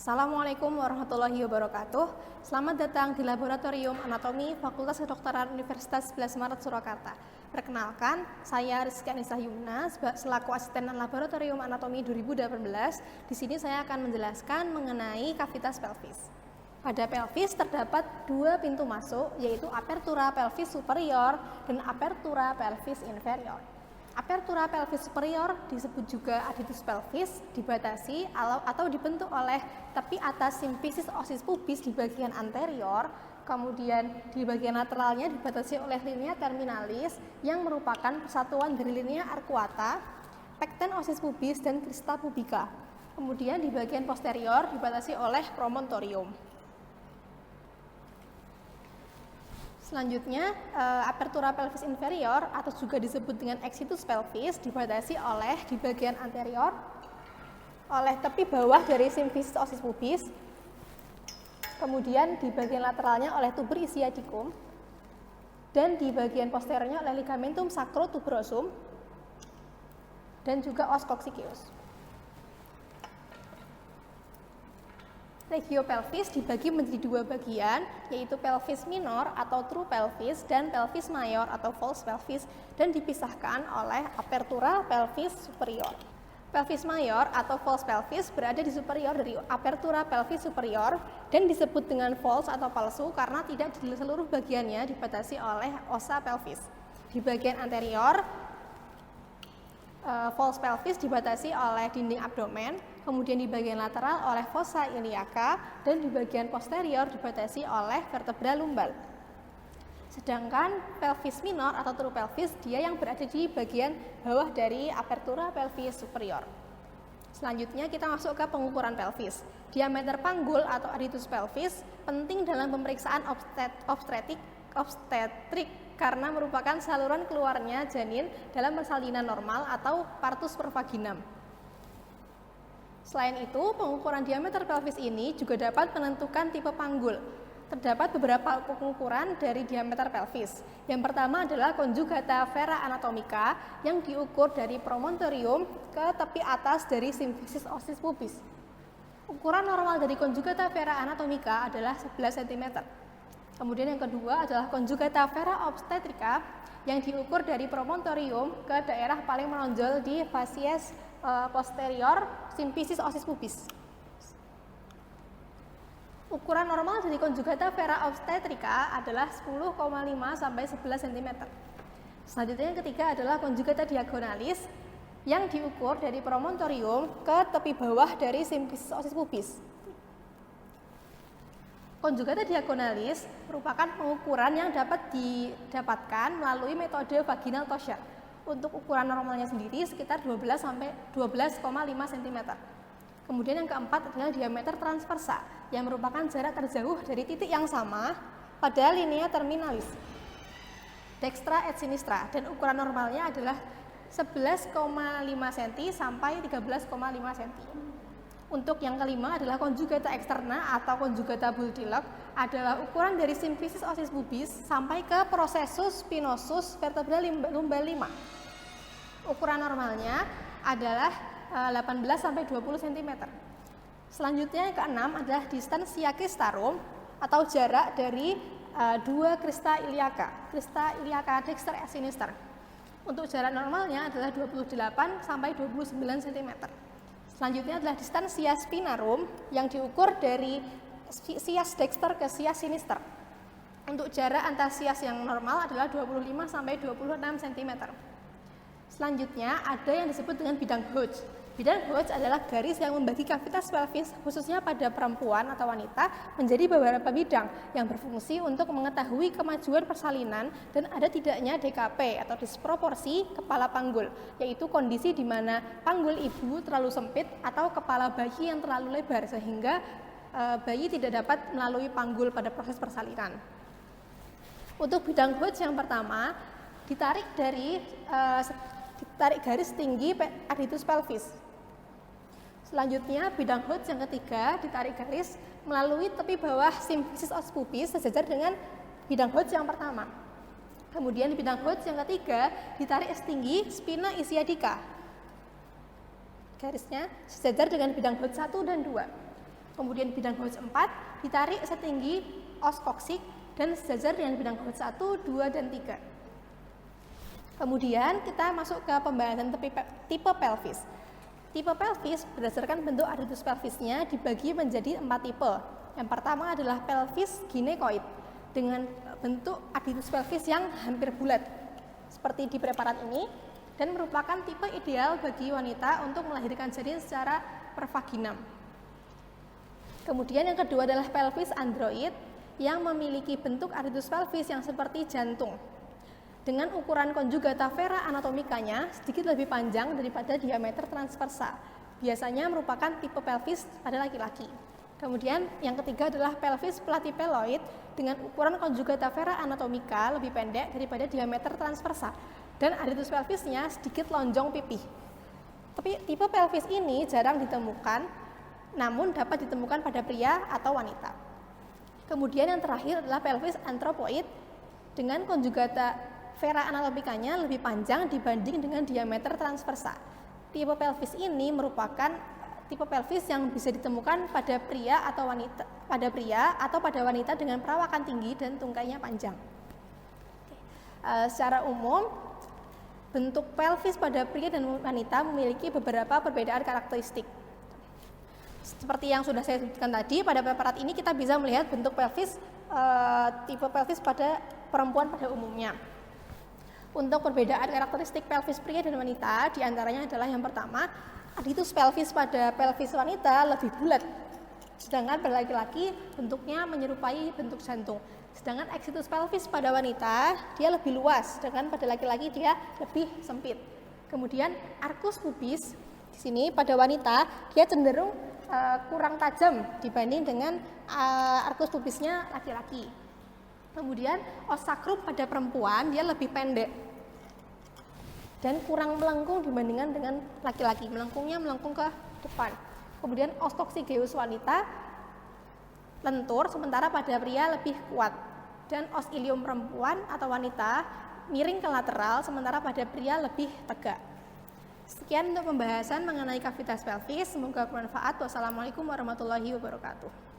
Assalamualaikum warahmatullahi wabarakatuh. Selamat datang di Laboratorium Anatomi Fakultas Kedokteran Universitas 11 Maret Surakarta. Perkenalkan, saya Rizky Anissa Yumna selaku Asisten Laboratorium Anatomi 2018. Di sini saya akan menjelaskan mengenai kavitas pelvis. Pada pelvis terdapat dua pintu masuk, yaitu apertura pelvis superior dan apertura pelvis inferior. Apertura pelvis superior disebut juga adytus pelvis, dibatasi atau dibentuk oleh tepi atas simfisis osis pubis di bagian anterior, kemudian di bagian lateralnya dibatasi oleh linea terminalis yang merupakan persatuan dari linea arcuata, pecten osis pubis, dan crista pubica. Kemudian di bagian posterior dibatasi oleh promontorium. Selanjutnya, apertura pelvis inferior atau juga disebut dengan exitus pelvis dibatasi oleh di bagian anterior oleh tepi bawah dari simfisis osis pubis, kemudian di bagian lateralnya oleh tuber ischiadicum, dan di bagian posteriornya oleh ligamentum sacrotuberosum dan juga os coccygeus. Regiopelvis dibagi menjadi dua bagian, yaitu pelvis minor atau true pelvis dan pelvis mayor atau false pelvis, dan dipisahkan oleh apertura pelvis superior. Pelvis mayor atau false pelvis berada di superior dari apertura pelvis superior dan disebut dengan false atau palsu karena tidak di seluruh bagiannya dibatasi oleh ossa pelvis. Di bagian anterior, false pelvis dibatasi oleh dinding abdomen, kemudian di bagian lateral oleh fossa iliaca, dan di bagian posterior dibatasi oleh vertebra lumbal. Sedangkan pelvis minor atau true pelvis dia yang berada di bagian bawah dari apertura pelvis superior. Selanjutnya kita masuk ke pengukuran pelvis. Diameter panggul atau adytus pelvis penting dalam pemeriksaan obstetrik karena merupakan saluran keluarnya janin dalam persalinan normal atau partus per vaginam. Selain itu, pengukuran diameter pelvis ini juga dapat menentukan tipe panggul. Terdapat beberapa pengukuran dari diameter pelvis. Yang pertama adalah conjugata vera anatomica yang diukur dari promontorium ke tepi atas dari simfisis osis pubis. Ukuran normal dari conjugata vera anatomica adalah 11 cm. Kemudian yang kedua adalah conjugata vera obstetrica yang diukur dari promontorium ke daerah paling menonjol di facies posterior simfisis osis pubis. Ukuran normal dari conjugata vera obstetrica adalah 10,5 sampai 11 cm. Selanjutnya yang ketiga adalah conjugata diagonalis yang diukur dari promontorium ke tepi bawah dari simfisis osis pubis. Conjugata diagonalis merupakan pengukuran yang dapat didapatkan melalui metode vaginal Toscher. Untuk ukuran normalnya sendiri sekitar 12,5 cm. Kemudian yang keempat adalah diameter transversa yang merupakan jarak terjauh dari titik yang sama pada linea terminalis dextra et sinistra, dan ukuran normalnya adalah 11,5 cm sampai 13,5 cm. Untuk yang kelima adalah conjugata externa atau conjugata Bull-Dillon adalah ukuran dari simfisis osis pubis sampai ke processus spinosus vertebra lumbal 5. Ukuran normalnya adalah 18 sampai 20 cm. Selanjutnya yang keenam adalah distansia cristarum atau jarak dari dua crista iliaca dexter et sinister. Untuk jarak normalnya adalah 28 sampai 29 cm. Selanjutnya adalah distansia spinarum yang diukur dari sias dexter ke sias sinister. Untuk jarak antar sias yang normal adalah 25 sampai 26 cm. Selanjutnya ada yang disebut dengan bidang Hodge. Bidang Hodge adalah garis yang membagi kavitas pelvis khususnya pada perempuan atau wanita menjadi beberapa bidang yang berfungsi untuk mengetahui kemajuan persalinan dan ada tidaknya DKP atau disproporsi kepala panggul, yaitu kondisi di mana panggul ibu terlalu sempit atau kepala bayi yang terlalu lebar sehingga bayi tidak dapat melalui panggul pada proses persalinan. Untuk bidang Hodge yang pertama ditarik garis tinggi adytus pelvis. Selanjutnya bidang Hodge yang ketiga ditarik garis melalui tepi bawah simfisis osis pubis sejajar dengan bidang Hodge yang pertama. Kemudian di bidang Hodge yang ketiga ditarik tinggi spina ischiadica. Garisnya sejajar dengan bidang Hodge 1 dan 2. Kemudian bidang Gauge 4 ditarik setinggi os koksik dan sejajar dengan bidang Gauge 1, 2, dan 3. Kemudian kita masuk ke pembahasan tipe pelvis. Tipe pelvis berdasarkan bentuk aditus pelvisnya dibagi menjadi 4 tipe. Yang pertama adalah pelvis ginekoid dengan bentuk aditus pelvis yang hampir bulat seperti di preparat ini dan merupakan tipe ideal bagi wanita untuk melahirkan janin secara pervaginam. Kemudian yang kedua adalah pelvis android yang memiliki bentuk aditus pelvis yang seperti jantung dengan ukuran conjugata vera anatomikanya sedikit lebih panjang daripada diameter transversa. Biasanya merupakan tipe pelvis pada laki-laki. Kemudian yang ketiga adalah pelvis platypeloid dengan ukuran conjugata vera anatomika lebih pendek daripada diameter transversa dan aditus pelvisnya sedikit lonjong pipih. Tapi tipe pelvis ini jarang ditemukan, namun dapat ditemukan pada pria atau wanita. Kemudian yang terakhir adalah pelvis anthropoid dengan conjugata vera anatomikanya lebih panjang dibanding dengan diameter transversa. Tipe pelvis ini merupakan tipe pelvis yang bisa ditemukan pada pria atau pada wanita dengan perawakan tinggi dan tungkainya panjang. Secara umum, bentuk pelvis pada pria dan wanita memiliki beberapa perbedaan karakteristik. Seperti yang sudah saya sebutkan tadi, pada preparat ini kita bisa melihat bentuk pelvis tipe pelvis pada perempuan pada umumnya. Untuk perbedaan karakteristik pelvis pria dan wanita, diantaranya adalah yang pertama, aditus pelvis pada pelvis wanita lebih bulat, sedangkan pada laki-laki bentuknya menyerupai bentuk jantung. Sedangkan eksitus pelvis pada wanita dia lebih luas, sedangkan pada laki-laki dia lebih sempit. Kemudian arcus pubis di sini pada wanita dia cenderung kurang tajam dibanding dengan arcus pubisnya laki-laki. Kemudian os sacrum pada perempuan dia lebih pendek dan kurang melengkung dibandingkan dengan laki-laki. Melengkungnya melengkung ke depan. Kemudian os coccygeus wanita lentur, sementara pada pria lebih kuat. Dan os ilium perempuan atau wanita miring ke lateral, sementara pada pria lebih tegak. Sekian untuk pembahasan mengenai kavitas pelvis. Semoga bermanfaat. Wassalamualaikum warahmatullahi wabarakatuh.